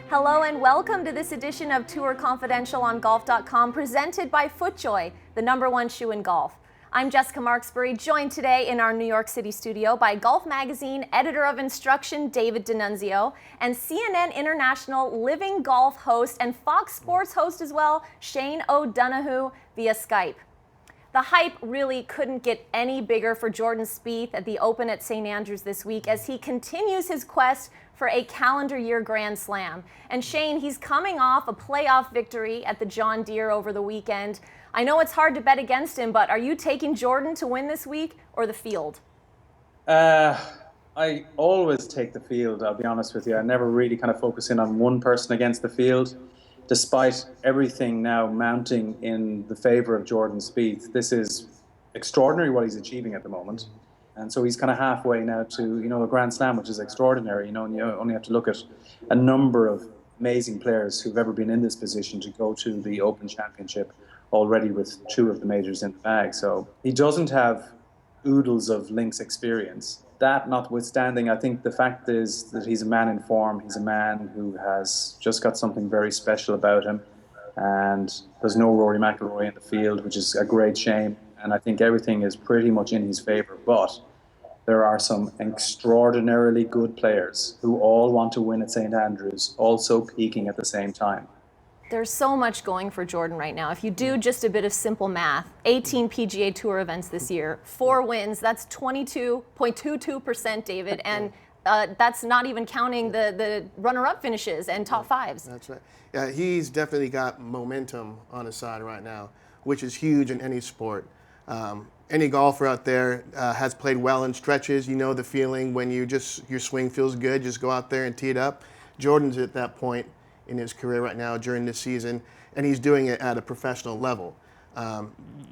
Hello and welcome to this edition of Tour Confidential on Golf.com, presented by FootJoy, the #1 shoe in golf. I'm Jessica Marksbury, joined today in our New York City studio by Golf Magazine editor of instruction David D'Annunzio and CNN International Living Golf host and Fox Sports host as well, Shane O'Donoghue, via Skype. The hype really couldn't get any bigger for Jordan Spieth at the Open at St. Andrews this week as he continues his quest for a calendar year Grand Slam. And Shane, he's coming off a playoff victory at the John Deere over the weekend. I know it's hard to bet against him, but are you taking Jordan to win this week or the field? I always take the field, I'll be honest with you. I never really kind of focus in on one person against the field. Despite everything now mounting in the favor of Jordan Spieth, this is extraordinary what he's achieving at the moment. And so he's kind of halfway now to, a Grand Slam, which is extraordinary, and you only have to look at a number of amazing players who've ever been in this position to go to the Open Championship already with 2 of the majors in the bag. So he doesn't have oodles of links experience. That notwithstanding, I think the fact is that he's a man in form. He's a man who has just got something very special about him. And there's no Rory McIlroy in the field, which is a great shame. And I think everything is pretty much in his favor. But there are some extraordinarily good players who all want to win at St. Andrews, also peaking at the same time. There's so much going for Jordan right now. If you do just a bit of simple math, 18 PGA Tour events this year, 4 wins, that's 22.22%, David, and that's not even counting the runner-up finishes and top 5s. That's right. Yeah, he's definitely got momentum on his side right now, which is huge in any sport. Any golfer out there has played well in stretches. You know the feeling when your swing feels good, just go out there and tee it up. Jordan's at that point in his career right now during this season, and he's doing it at a professional level.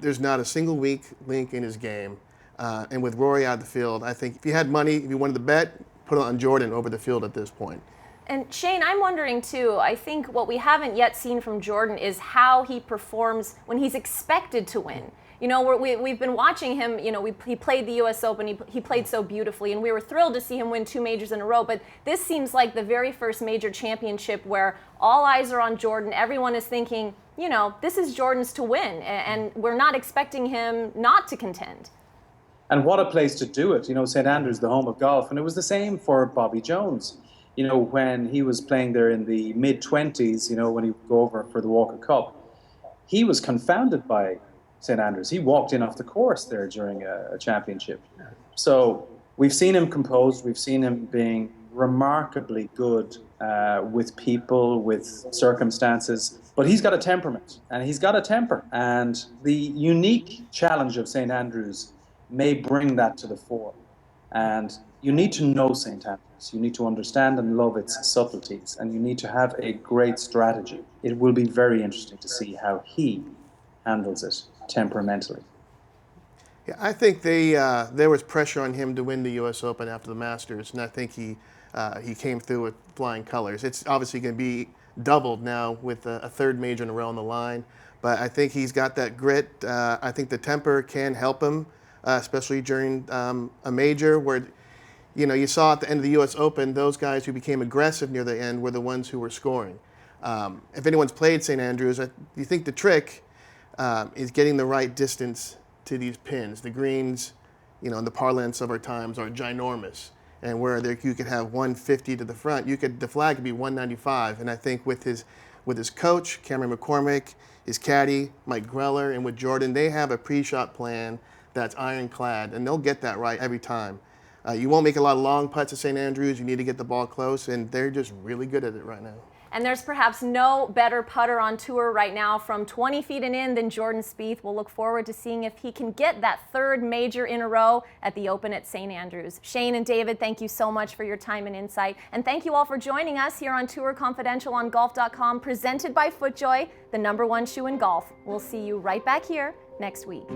There's not a single weak link in his game. And with Rory out of the field, I think if you had money, if you wanted to bet, put it on Jordan over the field at this point. And Shane, I'm wondering too, I think what we haven't yet seen from Jordan is how he performs when he's expected to win. We've been watching him, he played the US Open, he played so beautifully, and we were thrilled to see him win 2 majors in a row, but this seems like the very first major championship where all eyes are on Jordan. Everyone is thinking, this is Jordan's to win, and we're not expecting him not to contend. And what a place to do it. St. Andrews, the home of golf. And it was the same for Bobby Jones. When he was playing there in the mid-20s, when he would go over for the Walker Cup, he was confounded by St. Andrews. He walked in off the course there during a championship. So we've seen him composed. We've seen him being remarkably good with people, with circumstances. But he's got a temperament, and he's got a temper. And the unique challenge of St. Andrews may bring that to the fore. And you need to know St. Andrews. You need to understand and love its subtleties, and you need to have a great strategy. It will be very interesting to see how he handles it temperamentally. Yeah, I think there was pressure on him to win the U.S. Open after the Masters, and I think he came through with flying colors. It's obviously going to be doubled now with a 3rd major in a row on the line, but I think he's got that grit. I think the temper can help him, especially during a major where, you saw at the end of the U.S. Open, those guys who became aggressive near the end were the ones who were scoring. If anyone's played St. Andrews, you think the trick is getting the right distance to these pins. The greens, in the parlance of our times, are ginormous. And where you could have 150 to the front, the flag could be 195. And I think with his coach, Cameron McCormick, his caddy, Mike Greller, and with Jordan, they have a pre-shot plan that's ironclad, and they'll get that right every time. You won't make a lot of long putts at St. Andrews. You need to get the ball close, and they're just really good at it right now. And there's perhaps no better putter on tour right now from 20 feet and in than Jordan Spieth. We'll look forward to seeing if he can get that 3rd major in a row at the Open at St. Andrews. Shane and David, thank you so much for your time and insight. And thank you all for joining us here on Tour Confidential on Golf.com, presented by FootJoy, the #1 shoe in golf. We'll see you right back here next week.